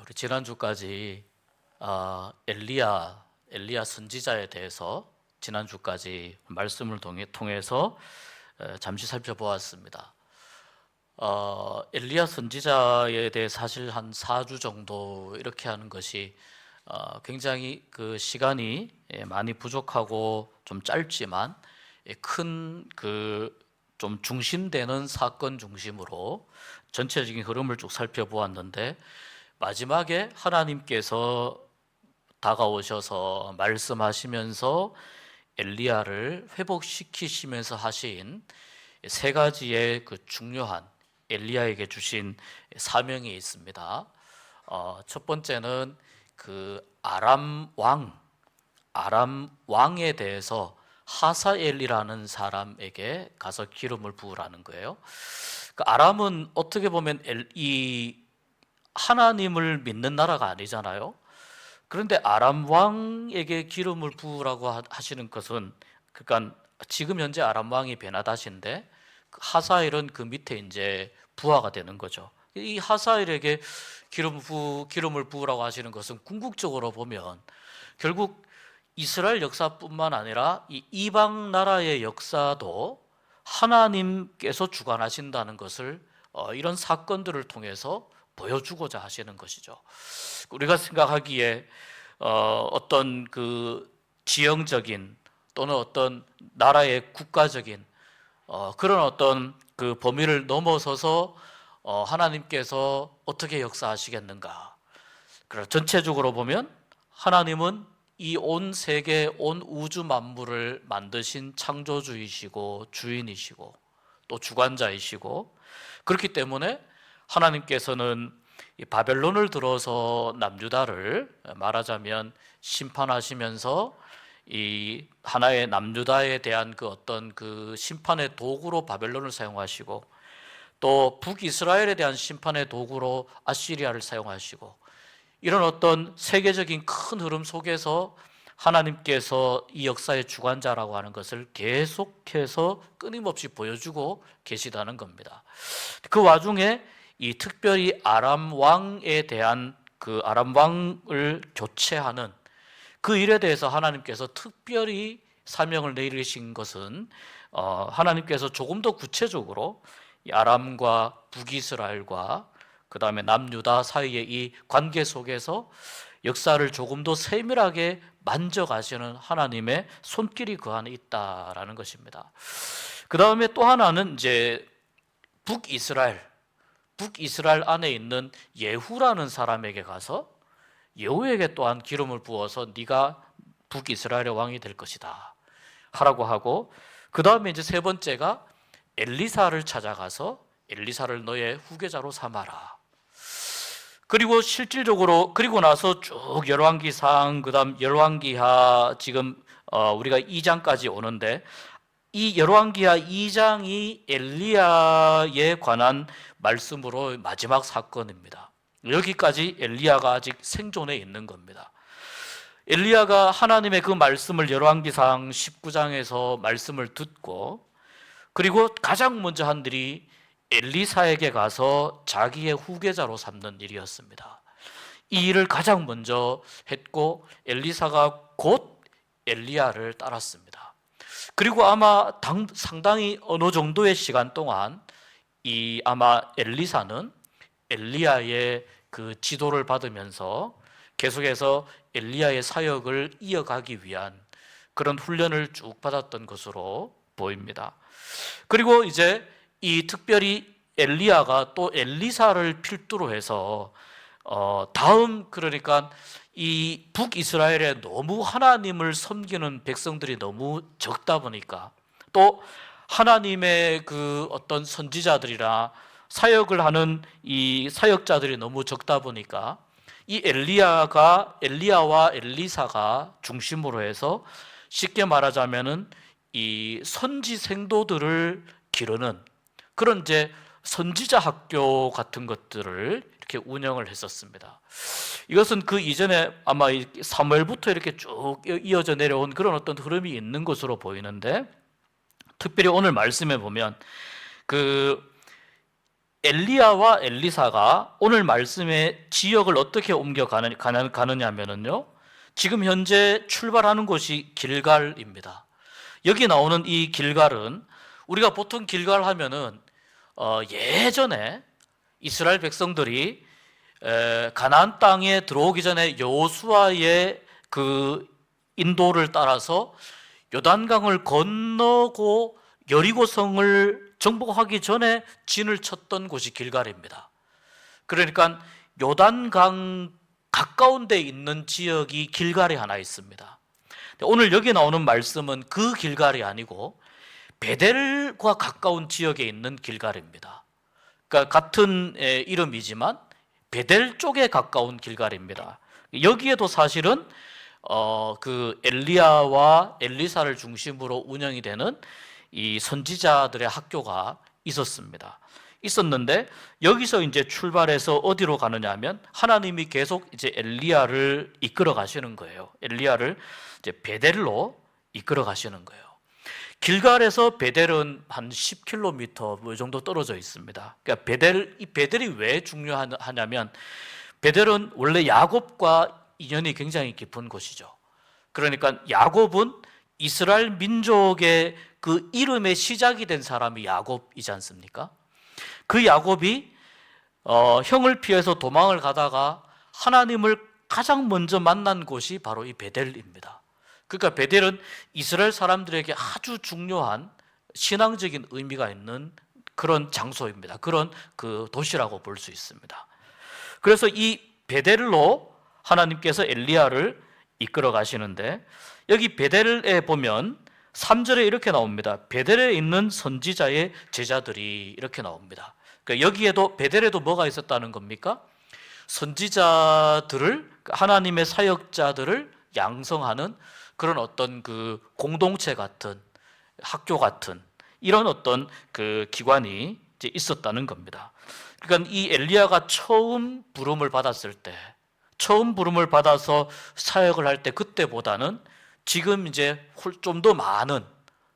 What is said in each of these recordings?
우리 지난주까지 엘리야 선지자에 대해서 지난주까지 말씀을 통해서 잠시 살펴보았습니다. 엘리야 선지자에 대해 사실 한 4주 정도 이렇게 하는 것이 굉장히 그 시간이 많이 부족하고 좀 짧지만 큰 좀 중심되는 사건 중심으로 전체적인 흐름을 쭉 살펴보았는데, 마지막에 하나님께서 다가오셔서 말씀하시면서 엘리야를 회복시키시면서 하신 세 가지의 그 중요한 엘리야에게 주신 사명이 있습니다. 첫 번째는 그 아람 왕에 대해서 하사엘이라는 사람에게 가서 기름을 부으라는 거예요. 그 아람은 어떻게 보면 이 하나님을 믿는 나라가 아니잖아요. 그런데 아람 왕에게 기름을 부으라고 하시는 것은, 그러니까 지금 현재 아람 왕이 베나다시인데 하사엘은 그 밑에 이제 부하가 되는 거죠. 이 하사엘에게 기름을 부으라고 하시는 것은 궁극적으로 보면 결국 이스라엘 역사뿐만 아니라 이 이방 나라의 역사도 하나님께서 주관하신다는 것을 이런 사건들을 통해서 보여주고자 하시는 것이죠. 우리가 생각하기에 어떤 그 지형적인 또는 어떤 나라의 국가적인 그런 어떤 그 범위를 넘어서서 하나님께서 어떻게 역사하시겠는가. 그래서 전체적으로 보면 하나님은 이 온 세계, 온 우주 만물을 만드신 창조주이시고 주인이시고 또 주관자이시고, 그렇기 때문에 하나님께서는 이 바벨론을 들어서 남유다를 말하자면 심판하시면서 이 하나의 남유다에 대한 그 어떤 그 심판의 도구로 바벨론을 사용하시고, 또 북이스라엘에 대한 심판의 도구로 아시리아를 사용하시고, 이런 어떤 세계적인 큰 흐름 속에서 하나님께서 이 역사의 주관자라고 하는 것을 계속해서 끊임없이 보여주고 계시다는 겁니다. 그 와중에 이 특별히 아람 왕에 대한 그 아람 왕을 교체하는 그 일에 대해서 하나님께서 특별히 사명을 내리신 것은 하나님께서 조금 더 구체적으로 이 아람과 북이스라엘과 그 다음에 남유다 사이의 이 관계 속에서 역사를 조금 더 세밀하게 만져가시는 하나님의 손길이 그 안에 있다라는 것입니다. 그 다음에 또 하나는 이제 북이스라엘 안에 있는 예후라는 사람에게 가서 예후에게 또한 기름을 부어서 네가 북이스라엘의 왕이 될 것이다 하라고 하고, 그 다음에 이제 세 번째가 엘리사를 찾아가서 엘리사를 너의 후계자로 삼아라. 그리고 실질적으로 그리고 나서 쭉 열왕기상, 그다음 열왕기하, 지금 우리가 2장까지 오는데, 이 열왕기하 2장이 엘리야에 관한 말씀으로 마지막 사건입니다. 여기까지 엘리야가 아직 생존해 있는 겁니다. 엘리야가 하나님의 그 말씀을 열왕기상 19장에서 말씀을 듣고, 그리고 가장 먼저 한 일이 엘리사에게 가서 자기의 후계자로 삼는 일이었습니다. 이 일을 가장 먼저 했고 엘리사가 곧 엘리야를 따랐습니다. 그리고 아마 상당히 어느 정도의 시간 동안 아마 엘리사는 엘리야의 그 지도를 받으면서 계속해서 엘리야의 사역을 이어가기 위한 그런 훈련을 쭉 받았던 것으로 보입니다. 그리고 이제 이 특별히 엘리야가 또 엘리사를 필두로 해서 다음, 그러니까 이 북이스라엘에 너무 하나님을 섬기는 백성들이 너무 적다 보니까, 또 하나님의 그 어떤 선지자들이나 사역을 하는 이 사역자들이 너무 적다 보니까 이 엘리야와 엘리사가 중심으로 해서 쉽게 말하자면은 이 선지 생도들을 기르는 그런 이제 선지자 학교 같은 것들을 이렇게 운영을 했었습니다. 이것은 그 이전에 아마 사무엘부터 이렇게 쭉 이어져 내려온 그런 어떤 흐름이 있는 것으로 보이는데, 특별히 오늘 말씀에 보면 그 엘리야와 엘리사가 오늘 말씀의 지역을 어떻게 가느냐면요, 지금 현재 출발하는 곳이 길갈입니다. 여기 나오는 이 길갈은 우리가 보통 길갈 하면은 예전에 이스라엘 백성들이 가나안 땅에 들어오기 전에 여호수아의 그 인도를 따라서 요단강을 건너고 여리고성을 정복하기 전에 진을 쳤던 곳이 길갈입니다. 그러니까 요단강 가까운 데 있는 지역이 길갈이 하나 있습니다. 오늘 여기 나오는 말씀은 그 길갈이 아니고 베델과 가까운 지역에 있는 길갈입니다. 그러니까 같은 이름이지만 베델 쪽에 가까운 길갈입니다. 여기에도 사실은 그 엘리야와 엘리사를 중심으로 운영이 되는 이 선지자들의 학교가 있었는데 여기서 이제 출발해서 어디로 가느냐면 하나님이 계속 이제 엘리야를 이끌어 가시는 거예요. 엘리야를 이제 베델로 이끌어 가시는 거예요. 길갈에서 베델은 한 10km 뭐 정도 떨어져 있습니다. 그러니까 이 베델이 왜 중요하냐면 베델은 원래 야곱과 인연이 굉장히 깊은 곳이죠. 그러니까 야곱은 이스라엘 민족의 그 이름의 시작이 된 사람이 야곱이지 않습니까? 그 야곱이 형을 피해서 도망을 가다가 하나님을 가장 먼저 만난 곳이 바로 이 베델입니다. 그러니까 베델은 이스라엘 사람들에게 아주 중요한 신앙적인 의미가 있는 그런 장소입니다. 그런 그 도시라고 볼 수 있습니다. 그래서 이 베델로 하나님께서 엘리야를 이끌어 가시는데 여기 베델에 보면 3절에 이렇게 나옵니다. 베델에 있는 선지자의 제자들이 이렇게 나옵니다. 그러니까 여기에도 베델에도 뭐가 있었다는 겁니까? 선지자들을, 하나님의 사역자들을 양성하는 그런 어떤 그 공동체 같은, 학교 같은 이런 어떤 그 기관이 이제 있었다는 겁니다. 그러니까 이 엘리야가 처음 부름을 받았을 때, 처음 부름을 받아서 사역을 할 때 그때보다는 지금 이제 좀 더 많은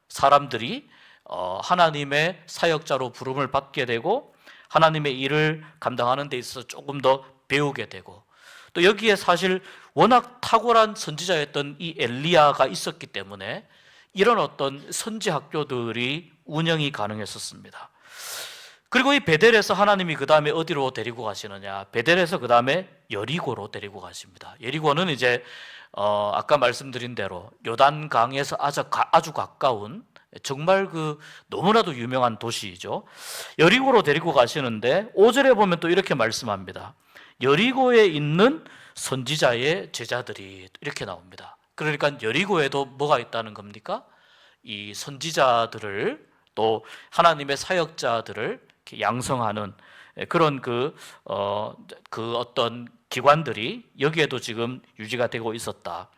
사람들이 하나님의 사역자로 부름을 받게 되고 하나님의 일을 감당하는 데 있어서 조금 더 배우게 되고, 또 여기에 사실 워낙 탁월한 선지자였던 이 엘리야가 있었기 때문에 이런 어떤 선지 학교들이 운영이 가능했었습니다. 그리고 이 베델에서 하나님이 그 다음에 어디로 데리고 가시느냐? 베델에서 그 다음에 여리고로 데리고 가십니다. 여리고는 이제 아까 말씀드린 대로 요단강에서 아주 가까운 정말 그 너무나도 유명한 도시이죠. 여리고로 데리고 가시는데 5절에 보면 또 이렇게 말씀합니다. 여리고에 있는 선지자의 제자들이 이렇게 나옵니다. 그러니까 여리고에도 뭐가 있다는 겁니까? 이 선지자들을, 또 하나님의 사역자들을 양성하는 그런 그 어떤 기관들이 여기에도 지금 유지가 되고 있었다.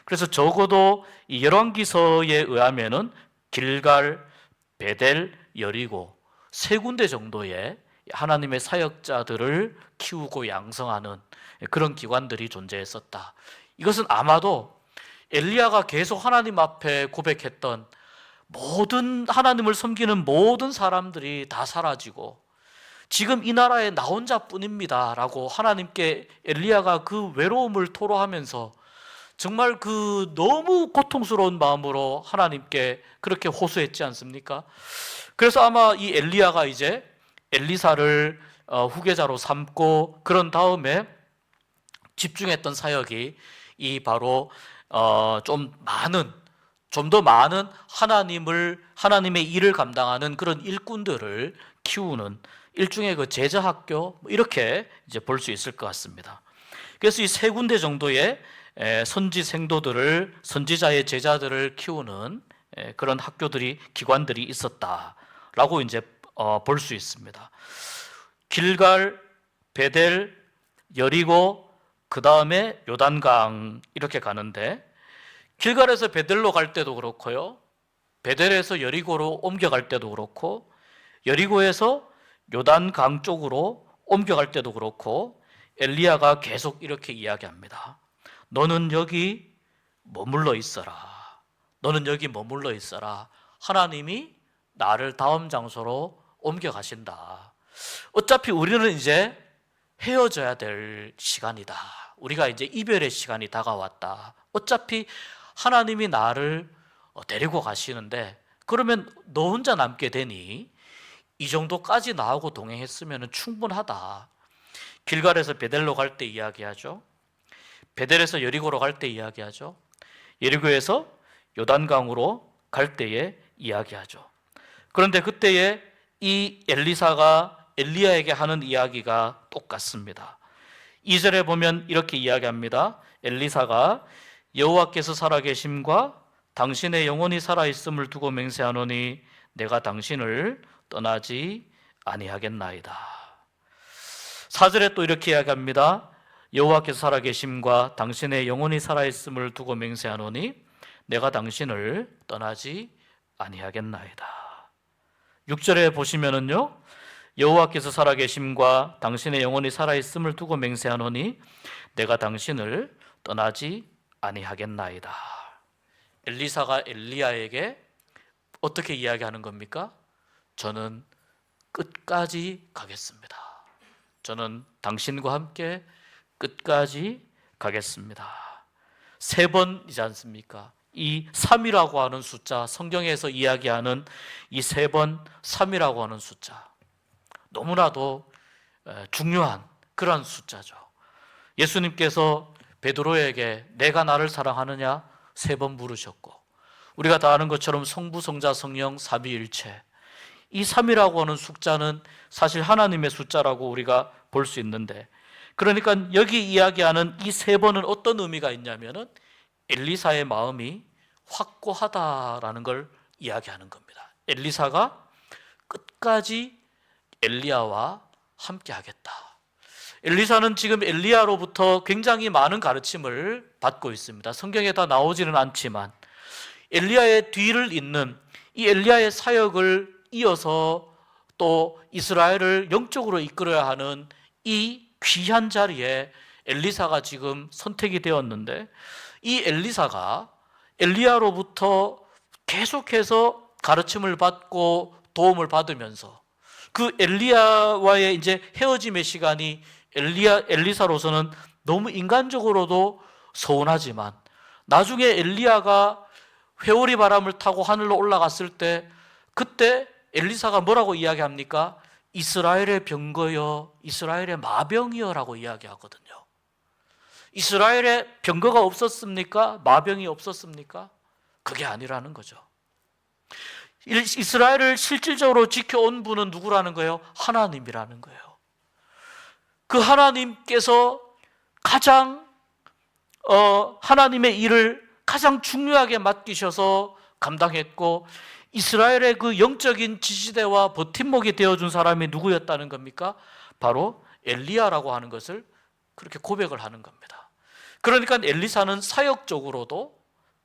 그래서 적어도 이 열왕기서에 의하면은 길갈, 베델, 여리고 세 군데 정도의 하나님의 사역자들을 키우고 양성하는 그런 기관들이 존재했었다. 이것은 아마도 엘리야가 계속 하나님 앞에 고백했던 모든 하나님을 섬기는 모든 사람들이 다 사라지고 지금 이 나라에 나 혼자뿐입니다 라고 하나님께 엘리야가 그 외로움을 토로하면서 정말 그 너무 고통스러운 마음으로 하나님께 그렇게 호소했지 않습니까? 그래서 아마 이 엘리야가 이제 엘리사를 후계자로 삼고 그런 다음에 집중했던 사역이 이 바로 좀 더 많은 하나님의 일을 감당하는 그런 일꾼들을 키우는 일종의 그 제자 학교, 이렇게 이제 볼 수 있을 것 같습니다. 그래서 이 세 군데 정도의 선지 생도들을, 선지자의 제자들을 키우는 그런 기관들이 있었다라고 이제 볼 수 있습니다. 길갈, 베델, 여리고, 그 다음에 요단강 이렇게 가는데, 길갈에서 베델로 갈 때도 그렇고요, 베델에서 여리고로 옮겨갈 때도 그렇고, 여리고에서 요단강 쪽으로 옮겨갈 때도 그렇고, 엘리야가 계속 이렇게 이야기합니다. 너는 여기 머물러 있어라. 너는 여기 머물러 있어라. 하나님이 나를 다음 장소로 옮겨가신다. 어차피 우리는 이제 헤어져야 될 시간이다. 우리가 이제 이별의 시간이 다가왔다. 어차피 하나님이 나를 데리고 가시는데 그러면 너 혼자 남게 되니 이 정도까지 나하고 동행했으면 충분하다. 길갈에서 베델로 갈 때 이야기하죠. 베델에서 여리고로 갈 때 이야기하죠. 여리고에서 요단강으로 갈 때에 이야기하죠. 그런데 그때에 이 엘리사가 엘리야에게 하는 이야기가 똑같습니다. 2절에 보면 이렇게 이야기합니다. 엘리사가 여호와께서 살아계심과 당신의 영혼이 살아있음을 두고 맹세하노니 내가 당신을 떠나지 아니하겠나이다. 4절에 또 이렇게 이야기합니다. 여호와께서 살아계심과 당신의 영혼이 살아있음을 두고 맹세하노니 내가 당신을 떠나지 아니하겠나이다. 6절에 보시면은요, 여호와께서 살아계심과 당신의 영혼이 살아있음을 두고 맹세하노니 내가 당신을 떠나지 아니하겠나이다. 엘리사가 엘리야에게 어떻게 이야기하는 겁니까? 저는 끝까지 가겠습니다. 저는 당신과 함께 끝까지 가겠습니다. 3번이지 않습니까? 이 3이라고 하는 숫자, 성경에서 이야기하는 이 3번 3이라고 하는 숫자, 너무나도 중요한 그런 숫자죠. 예수님께서 베드로에게 내가 나를 사랑하느냐 3번 물으셨고, 우리가 다 아는 것처럼 성부, 성자, 성령 삼위일체, 이 3이라고 하는 숫자는 사실 하나님의 숫자라고 우리가 볼 수 있는데, 그러니까 여기 이야기하는 이 3번은 어떤 의미가 있냐면은 엘리사의 마음이 확고하다라는 걸 이야기하는 겁니다. 엘리사가 끝까지 엘리야와 함께 하겠다. 엘리사는 지금 엘리야로부터 굉장히 많은 가르침을 받고 있습니다. 성경에 다 나오지는 않지만 엘리야의 뒤를 잇는 이 엘리야의 사역을 이어서 또 이스라엘을 영적으로 이끌어야 하는 이 귀한 자리에 엘리사가 지금 선택이 되었는데, 이 엘리사가 엘리야로부터 계속해서 가르침을 받고 도움을 받으면서 그 엘리야와의 이제 헤어짐의 시간이 엘리사로서는 너무 인간적으로도 서운하지만, 나중에 엘리야가 회오리 바람을 타고 하늘로 올라갔을 때 그때 엘리사가 뭐라고 이야기합니까? 이스라엘의 병거여, 이스라엘의 마병이여 라고 이야기하거든요. 이스라엘에 병거가 없었습니까? 마병이 없었습니까? 그게 아니라는 거죠. 이스라엘을 실질적으로 지켜온 분은 누구라는 거예요? 하나님이라는 거예요. 그 하나님께서 가장 하나님의 일을 가장 중요하게 맡기셔서 감당했고, 이스라엘의 그 영적인 지지대와 버팀목이 되어준 사람이 누구였다는 겁니까? 바로 엘리야라고 하는 것을 그렇게 고백을 하는 겁니다. 그러니까 엘리사는 사역적으로도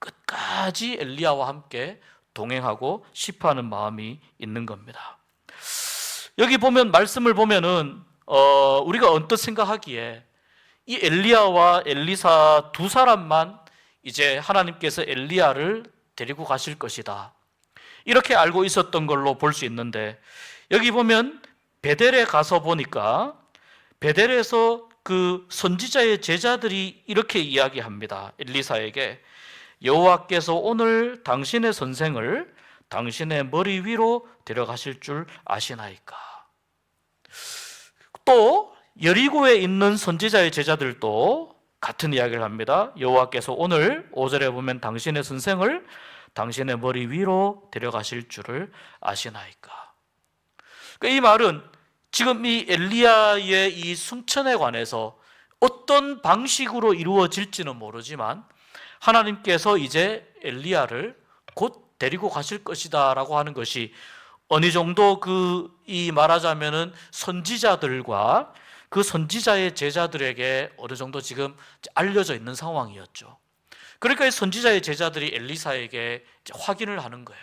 끝까지 엘리야와 함께 동행하고 싶어하는 마음이 있는 겁니다. 여기 보면 말씀을 보면은 우리가 언뜻 생각하기에 이 엘리야와 엘리사 두 사람만 이제 하나님께서 엘리야를 데리고 가실 것이다, 이렇게 알고 있었던 걸로 볼 수 있는데, 여기 보면 베델에 가서 보니까 베델에서 그 선지자의 제자들이 이렇게 이야기합니다. 엘리사에게 여호와께서 오늘 당신의 선생을 당신의 머리 위로 데려가실 줄 아시나이까. 또 여리고에 있는 선지자의 제자들도 같은 이야기를 합니다. 여호와께서 오늘 5절에 보면 당신의 선생을 당신의 머리 위로 데려가실 줄을 아시나이까. 이 말은 지금 이 엘리야의 이 승천에 관해서 어떤 방식으로 이루어질지는 모르지만 하나님께서 이제 엘리야를 곧 데리고 가실 것이다 라고 하는 것이 어느 정도 이 말하자면은 선지자들과 그 선지자의 제자들에게 어느 정도 지금 알려져 있는 상황이었죠. 그러니까 선지자의 제자들이 엘리사에게 확인을 하는 거예요.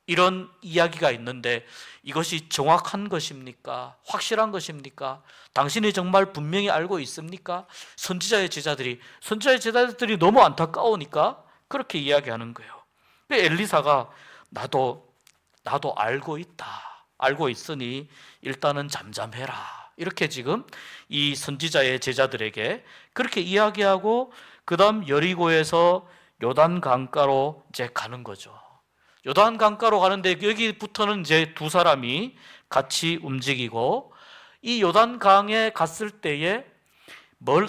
이런 이야기가 있는데 이것이 정확한 것입니까? 확실한 것입니까? 당신이 정말 분명히 알고 있습니까? 선지자의 제자들이 너무 안타까우니까 그렇게 이야기하는 거예요. 엘리사가 나도 알고 있다. 알고 있으니 일단은 잠잠해라. 이렇게 지금 이 선지자의 제자들에게 그렇게 이야기하고 그 다음 여리고에서 요단 강가로 이제 가는 거죠. 요단 강가로 가는데 여기부터는 이제 두 사람이 같이 움직이고, 이 요단 강에 갔을 때에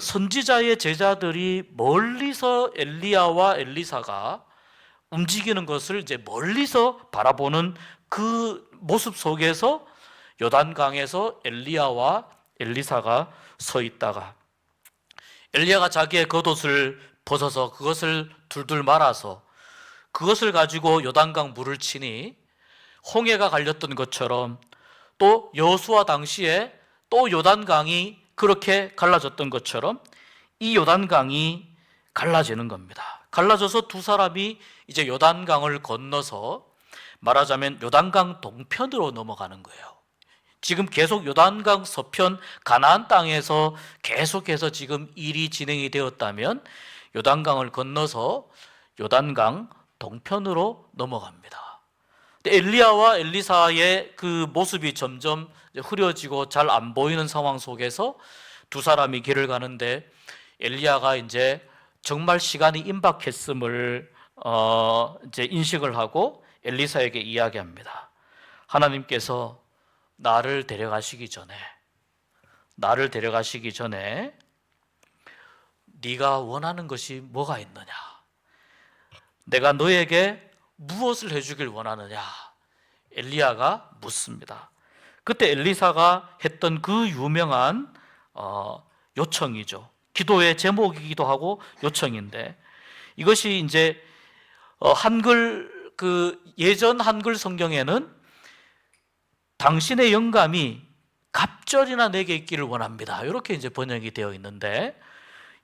선지자의 제자들이 멀리서 엘리야와 엘리사가 움직이는 것을 이제 멀리서 바라보는 그 모습 속에서 요단강에서 엘리야와 엘리사가 서 있다가, 엘리야가 자기의 겉옷을 벗어서 그것을 둘둘 말아서 그것을 가지고 요단강 물을 치니 홍해가 갈렸던 것처럼, 또 여호수아 당시에 또 요단강이 그렇게 갈라졌던 것처럼 이 요단강이 갈라지는 겁니다. 갈라져서 두 사람이 이제 요단강을 건너서 말하자면 요단강 동편으로 넘어가는 거예요. 지금 계속 요단강 서편 가나안 땅에서 계속해서 지금 일이 진행이 되었다면 요단강을 건너서 요단강 동편으로 넘어갑니다. 엘리야와 엘리사의 그 모습이 점점 흐려지고 잘 안 보이는 상황 속에서 두 사람이 길을 가는데, 엘리야가 이제 정말 시간이 임박했음을 이제 인식을 하고 엘리사에게 이야기합니다. 하나님께서 나를 데려가시기 전에 네가 원하는 것이 뭐가 있느냐? 내가 너에게 무엇을 해주길 원하느냐? 엘리야가 묻습니다. 그때 엘리사가 했던 그 유명한 요청이죠. 기도의 제목이기도 하고 요청인데, 이것이 이제 한글 예전 한글 성경에는 당신의 영감이 갑절이나 내게 있기를 원합니다. 이렇게 이제 번역이 되어 있는데,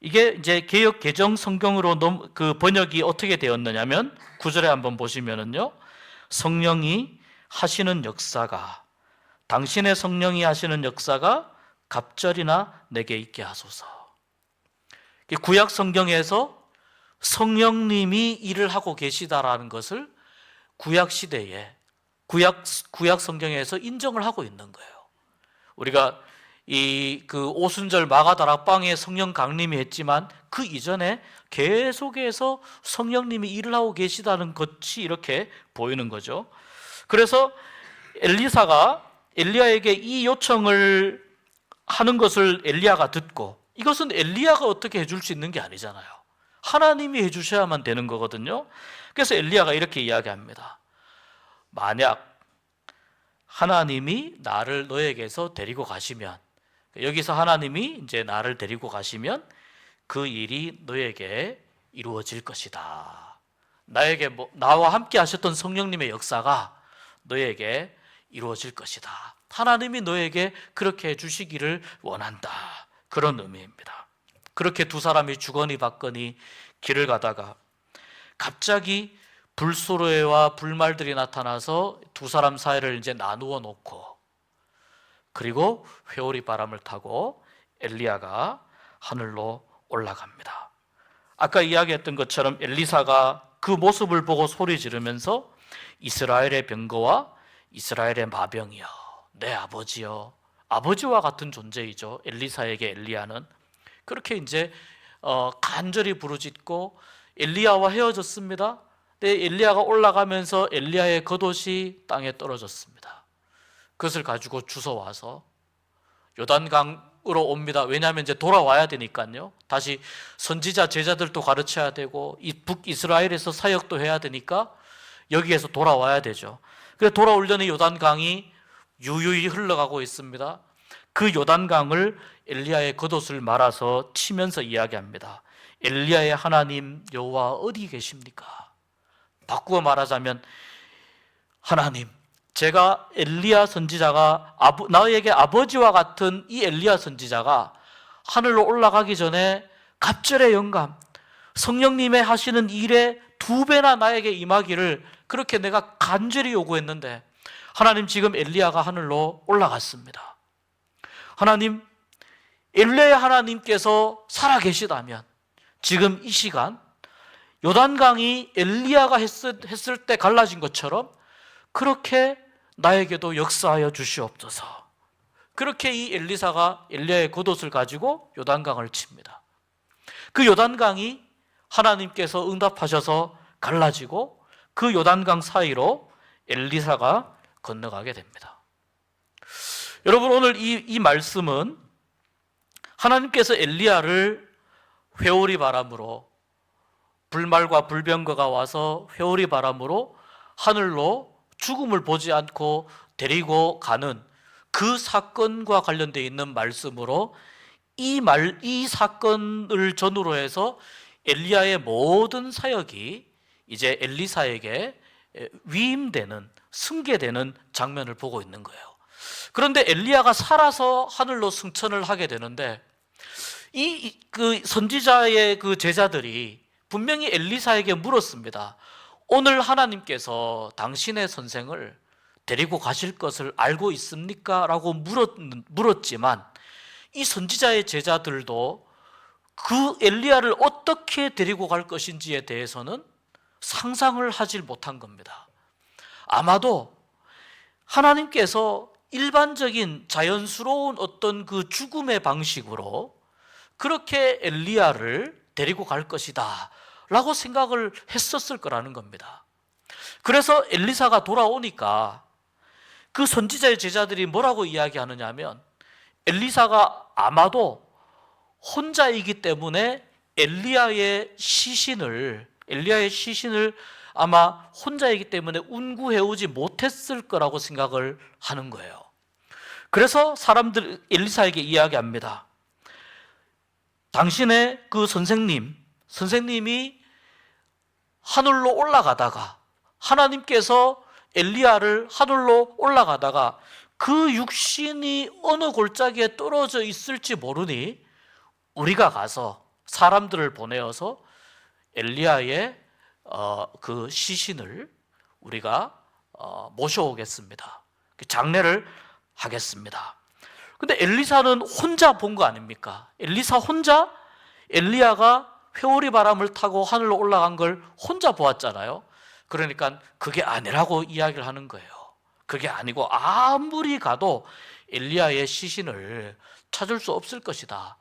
이게 이제 개역 개정 성경으로 그 번역이 어떻게 되었느냐면 9절에 한번 보시면은요, 성령이 하시는 역사가, 당신의 성령이 하시는 역사가 갑절이나 내게 있게 하소서. 구약 성경에서 성령님이 일을 하고 계시다라는 것을 구약 시대에 구약 성경에서 인정을 하고 있는 거예요. 우리가 그 오순절 마가다락방에 성령 강림이 했지만 그 이전에 계속해서 성령님이 일을 하고 계시다는 것이 이렇게 보이는 거죠. 그래서 엘리사가 엘리야에게 이 요청을 하는 것을 엘리야가 듣고, 이것은 엘리야가 어떻게 해줄 수 있는 게 아니잖아요. 하나님이 해주셔야만 되는 거거든요. 그래서 엘리야가 이렇게 이야기합니다. 만약 하나님이 나를 너에게서 데리고 가시면, 여기서 하나님이 이제 나를 데리고 가시면 그 일이 너에게 이루어질 것이다. 나와 함께 하셨던 성령님의 역사가 너에게 이루어질 것이다. 하나님이 너에게 그렇게 해주시기를 원한다. 그런 의미입니다. 그렇게 두 사람이 주거니 받거니 길을 가다가 갑자기 불소리와 불말들이 나타나서 두 사람 사이를 이제 나누어 놓고, 그리고 회오리 바람을 타고 엘리야가 하늘로 올라갑니다. 아까 이야기했던 것처럼 엘리사가 그 모습을 보고 소리 지르면서 이스라엘의 병거와 이스라엘의 마병이여, 내 아버지여, 아버지와 같은 존재이죠. 엘리사에게 엘리야는 그렇게 이제 간절히 부르짖고 엘리야와 헤어졌습니다. 근데 엘리야가 올라가면서 엘리야의 겉옷이 땅에 떨어졌습니다. 그것을 가지고 주워와서 요단강으로 옵니다. 왜냐하면 이제 돌아와야 되니까요. 다시 선지자 제자들도 가르쳐야 되고 이 북이스라엘에서 사역도 해야 되니까 여기에서 돌아와야 되죠. 그래서 돌아오려니 요단강이 유유히 흘러가고 있습니다. 그 요단강을 엘리야의 겉옷을 말아서 치면서 이야기합니다. 엘리야의 하나님 여호와 어디 계십니까? 바꾸어 말하자면, 하나님, 제가 엘리야 선지자가 나에게 아버지와 같은 이 엘리야 선지자가 하늘로 올라가기 전에 갑절의 영감, 성령님의 하시는 일에 2배나 나에게 임하기를 그렇게 내가 간절히 요구했는데, 하나님, 지금 엘리야가 하늘로 올라갔습니다. 하나님, 엘리야 하나님께서 살아계시다면 지금 이 시간 요단강이 엘리야가 했을 때 갈라진 것처럼 그렇게 나에게도 역사하여 주시옵소서. 그렇게 이 엘리사가 엘리야의 겉옷을 가지고 요단강을 칩니다. 그 요단강이 하나님께서 응답하셔서 갈라지고 그 요단강 사이로 엘리사가 건너가게 됩니다. 여러분, 오늘 이 말씀은 하나님께서 엘리야를 회오리 바람으로, 불말과 불병거가 와서 회오리 바람으로 하늘로 죽음을 보지 않고 데리고 가는 그 사건과 관련되어 있는 말씀으로 이 사건을 전후로 해서 엘리야의 모든 사역이 이제 엘리사에게 위임되는, 승계되는 장면을 보고 있는 거예요. 그런데 엘리야가 살아서 하늘로 승천을 하게 되는데 그 선지자의 그 제자들이 분명히 엘리사에게 물었습니다. 오늘 하나님께서 당신의 선생을 데리고 가실 것을 알고 있습니까? 라고 물었지만 이 선지자의 제자들도 그 엘리야를 어떻게 데리고 갈 것인지에 대해서는 상상을 하지 못한 겁니다. 아마도 하나님께서 일반적인 자연스러운 어떤 그 죽음의 방식으로 그렇게 엘리야를 데리고 갈 것이다 라고 생각을 했었을 거라는 겁니다. 그래서 엘리사가 돌아오니까 그 선지자의 제자들이 뭐라고 이야기하느냐 하면 엘리사가 아마도 혼자이기 때문에 엘리야의 시신을 아마 혼자이기 때문에 운구해오지 못했을 거라고 생각을 하는 거예요. 그래서 사람들 엘리사에게 이야기합니다. 당신의 그 선생님이 하늘로 올라가다가 하나님께서 엘리야를 하늘로 올라가다가 그 육신이 어느 골짜기에 떨어져 있을지 모르니 우리가 가서 사람들을 보내어서 엘리야의 그 시신을 우리가 모셔오겠습니다. 장례를 하겠습니다. 근데 엘리사는 혼자 본 거 아닙니까? 엘리사 혼자 엘리야가 회오리 바람을 타고 하늘로 올라간 걸 혼자 보았잖아요. 그러니까 그게 아니라고 이야기를 하는 거예요. 그게 아니고 아무리 가도 엘리야의 시신을 찾을 수 없을 것이다.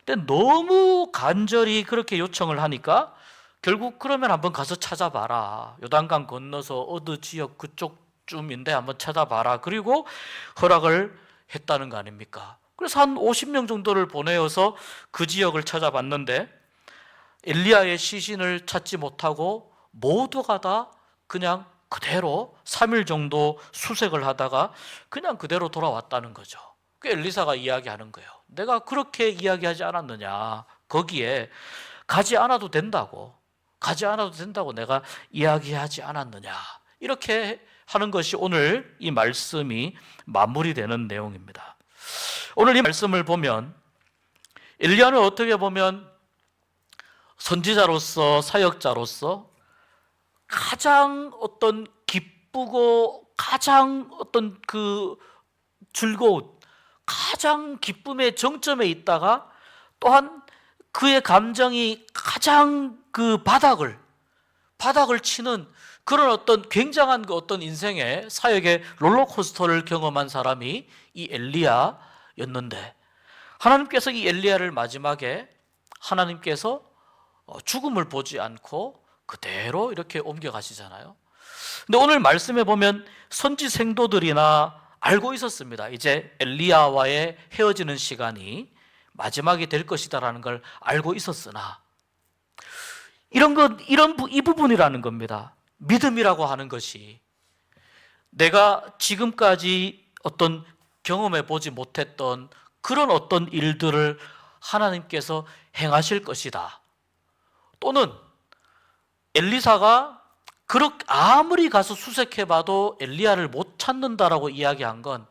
근데 너무 간절히 그렇게 요청을 하니까 결국 그러면 한번 가서 찾아봐라. 요단강 건너서 어느 지역 그쪽쯤인데 한번 찾아봐라. 그리고 허락을 했다는 거 아닙니까? 그래서 한 50명 정도를 보내어서 그 지역을 찾아봤는데 엘리야의 시신을 찾지 못하고 모두가 다 그냥 그대로 3일 정도 수색을 하다가 그냥 그대로 돌아왔다는 거죠. 그 엘리사가 이야기하는 거예요. 내가 그렇게 이야기하지 않았느냐. 거기에 가지 않아도 된다고 내가 이야기하지 않았느냐. 이렇게 하는 것이 오늘 이 말씀이 마무리되는 내용입니다. 오늘 이 말씀을 보면 엘리야는 어떻게 보면 선지자로서 사역자로서 가장 어떤 기쁘고 가장 어떤 그 즐거운 가장 기쁨의 정점에 있다가 또한 그의 감정이 가장 그 바닥을 치는 그런 어떤 굉장한 그 어떤 인생의 사역의 롤러코스터를 경험한 사람이 이 엘리야였는데 하나님께서 이 엘리야를 마지막에 하나님께서 죽음을 보지 않고 그대로 이렇게 옮겨가시잖아요. 근데 오늘 말씀에 보면 선지 생도들이나 알고 있었습니다. 이제 엘리야와의 헤어지는 시간이 마지막이 될 것이다라는 걸 알고 있었으나 이 부분이라는 겁니다. 믿음이라고 하는 것이 내가 지금까지 어떤 경험해 보지 못했던 그런 어떤 일들을 하나님께서 행하실 것이다. 또는 엘리사가 아무리 가서 수색해봐도 엘리야를 못 찾는다라고 이야기한 건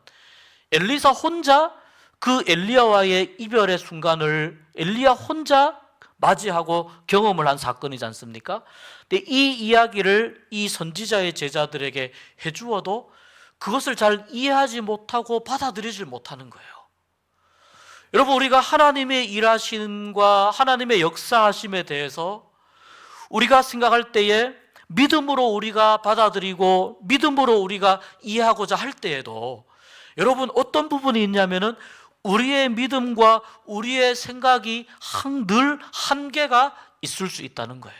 엘리사 혼자 그 엘리야와의 이별의 순간을 엘리야 혼자 맞이하고 경험을 한 사건이지 않습니까? 근데 이 이야기를 이 선지자의 제자들에게 해주어도 그것을 잘 이해하지 못하고 받아들이질 못하는 거예요. 여러분, 우리가 하나님의 일하심과 하나님의 역사하심에 대해서 우리가 생각할 때에 믿음으로 우리가 받아들이고 믿음으로 우리가 이해하고자 할 때에도 여러분 어떤 부분이 있냐면은 우리의 믿음과 우리의 생각이 늘 한계가 있을 수 있다는 거예요.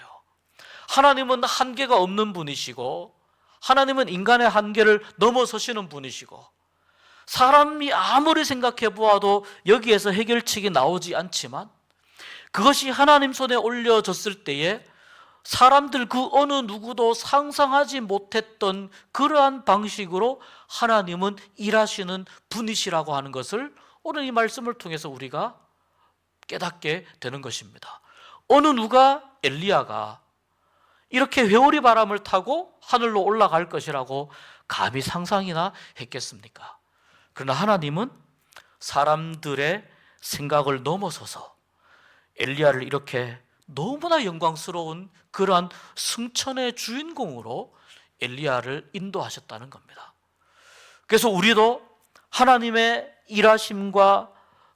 하나님은 한계가 없는 분이시고 하나님은 인간의 한계를 넘어서시는 분이시고 사람이 아무리 생각해 보아도 여기에서 해결책이 나오지 않지만 그것이 하나님 손에 올려졌을 때에 사람들 그 어느 누구도 상상하지 못했던 그러한 방식으로 하나님은 일하시는 분이시라고 하는 것을 오늘 이 말씀을 통해서 우리가 깨닫게 되는 것입니다. 어느 누가 엘리야가 이렇게 회오리 바람을 타고 하늘로 올라갈 것이라고 감히 상상이나 했겠습니까? 그러나 하나님은 사람들의 생각을 넘어서서 엘리야를 이렇게 너무나 영광스러운 그러한 승천의 주인공으로 엘리야를 인도하셨다는 겁니다. 그래서 우리도 하나님의 일하심과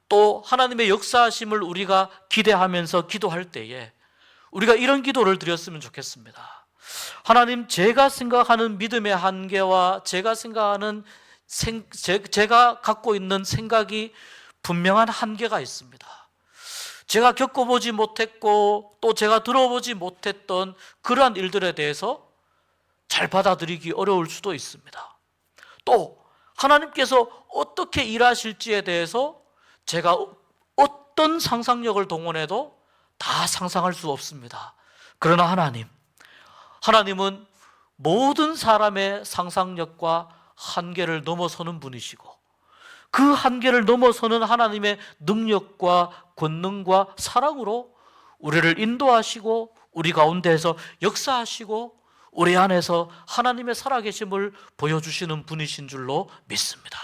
또 하나님의 역사하심을 우리가 기대하면서 기도할 때에 우리가 이런 기도를 드렸으면 좋겠습니다. 하나님, 제가 생각하는 믿음의 한계와 제가 생각하는 제가 갖고 있는 생각이 분명한 한계가 있습니다. 제가 겪어보지 못했고 또 제가 들어보지 못했던 그러한 일들에 대해서 잘 받아들이기 어려울 수도 있습니다. 또 하나님께서 어떻게 일하실지에 대해서 제가 어떤 상상력을 동원해도 다 상상할 수 없습니다. 그러나 하나님은 모든 사람의 상상력과 한계를 넘어서는 분이시고 그 한계를 넘어서는 하나님의 능력과 권능과 사랑으로 우리를 인도하시고 우리 가운데에서 역사하시고 우리 안에서 하나님의 살아계심을 보여주시는 분이신 줄로 믿습니다.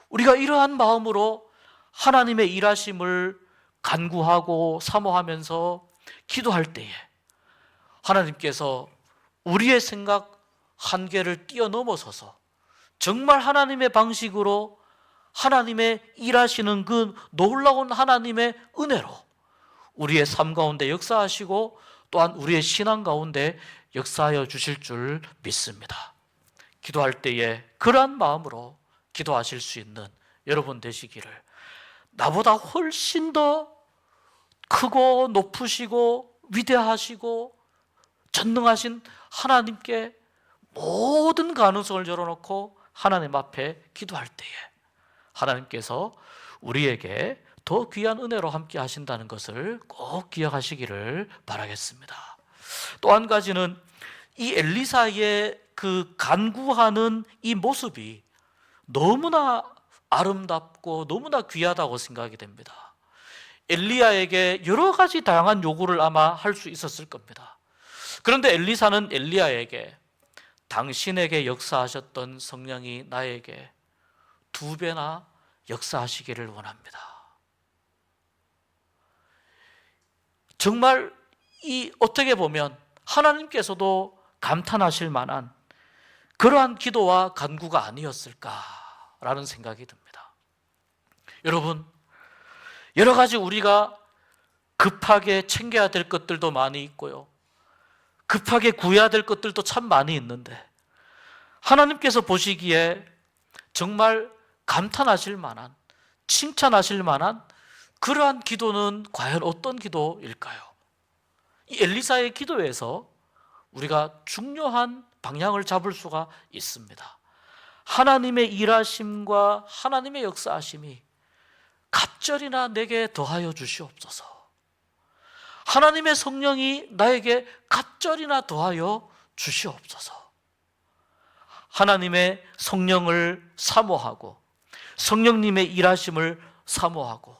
우리가 이러한 마음으로 하나님의 일하심을 간구하고 사모하면서 기도할 때에 하나님께서 우리의 생각 한계를 뛰어넘어서서 정말 하나님의 방식으로 하나님의 일하시는 그 놀라운 하나님의 은혜로 우리의 삶 가운데 역사하시고 또한 우리의 신앙 가운데 역사하여 주실 줄 믿습니다. 기도할 때에 그러한 마음으로 기도하실 수 있는 여러분 되시기를 나보다 훨씬 더 크고 높으시고 위대하시고 전능하신 하나님께 모든 가능성을 열어놓고 하나님 앞에 기도할 때에 하나님께서 우리에게 더 귀한 은혜로 함께 하신다는 것을 꼭 기억하시기를 바라겠습니다. 또 한 가지는 이 엘리사의 그 간구하는 이 모습이 너무나 아름답고 너무나 귀하다고 생각이 됩니다. 엘리야에게 여러 가지 다양한 요구를 아마 할 수 있었을 겁니다. 그런데 엘리사는 엘리야에게 당신에게 역사하셨던 성령이 나에게 2배나 역사하시기를 원합니다. 정말 이 어떻게 보면 하나님께서도 감탄하실 만한 그러한 기도와 간구가 아니었을까라는 생각이 듭니다. 여러분, 여러 가지 우리가 급하게 챙겨야 될 것들도 많이 있고요. 급하게 구해야 될 것들도 참 많이 있는데 하나님께서 보시기에 정말 감탄하실 만한, 칭찬하실 만한 그러한 기도는 과연 어떤 기도일까요? 이 엘리사의 기도에서 우리가 중요한 방향을 잡을 수가 있습니다. 하나님의 일하심과 하나님의 역사하심이 갑절이나 내게 더하여 주시옵소서. 하나님의 성령이 나에게 갑절이나 더하여 주시옵소서. 하나님의 성령을 사모하고 성령님의 일하심을 사모하고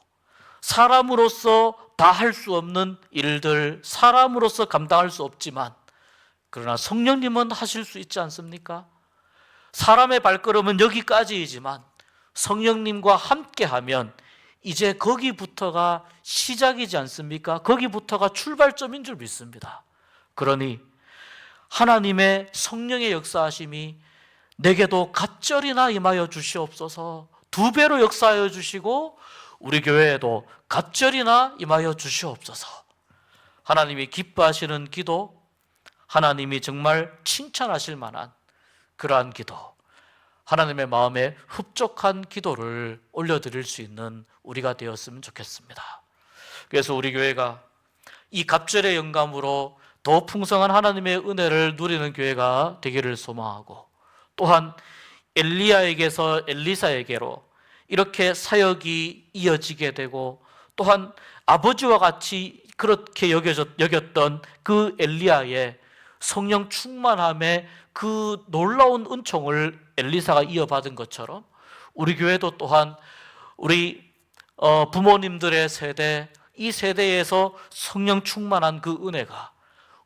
사람으로서 다 할 수 없는 일들, 사람으로서 감당할 수 없지만 그러나 성령님은 하실 수 있지 않습니까? 사람의 발걸음은 여기까지이지만 성령님과 함께하면 이제 거기부터가 시작이지 않습니까? 거기부터가 출발점인 줄 믿습니다. 그러니 하나님의 성령의 역사하심이 내게도 갑절이나 임하여 주시옵소서. 2배로 역사하여 주시고 우리 교회에도 갑절이나 임하여 주시옵소서. 하나님이 기뻐하시는 기도, 하나님이 정말 칭찬하실 만한 그러한 기도, 하나님의 마음에 흡족한 기도를 올려드릴 수 있는 우리가 되었으면 좋겠습니다. 그래서 우리 교회가 이 갑절의 영감으로 더 풍성한 하나님의 은혜를 누리는 교회가 되기를 소망하고, 또한 엘리야에게서 엘리사에게로 이렇게 사역이 이어지게 되고, 또한 아버지와 같이 그렇게 여겼던 그 엘리야의 성령 충만함에 그 놀라운 은총을 엘리사가 이어받은 것처럼, 우리 교회도 또한 우리 부모님들의 세대, 이 세대에서 성령 충만한 그 은혜가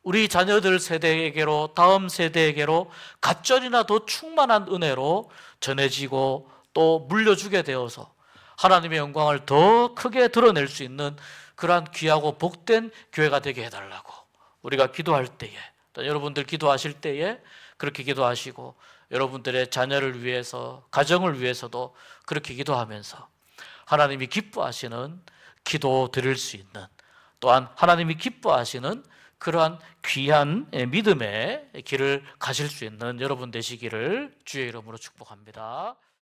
우리 자녀들 세대에게로, 다음 세대에게로 갑절이나 더 충만한 은혜로 전해지고 또 물려주게 되어서 하나님의 영광을 더 크게 드러낼 수 있는 그러한 귀하고 복된 교회가 되게 해달라고, 우리가 기도할 때에, 또 여러분들 기도하실 때에 그렇게 기도하시고, 여러분들의 자녀를 위해서, 가정을 위해서도 그렇게 기도하면서 하나님이 기뻐하시는 기도 드릴 수 있는, 또한 하나님이 기뻐하시는 그러한 귀한 믿음의 길을 가실 수 있는 여러분 되시기를 주의 이름으로 축복합니다.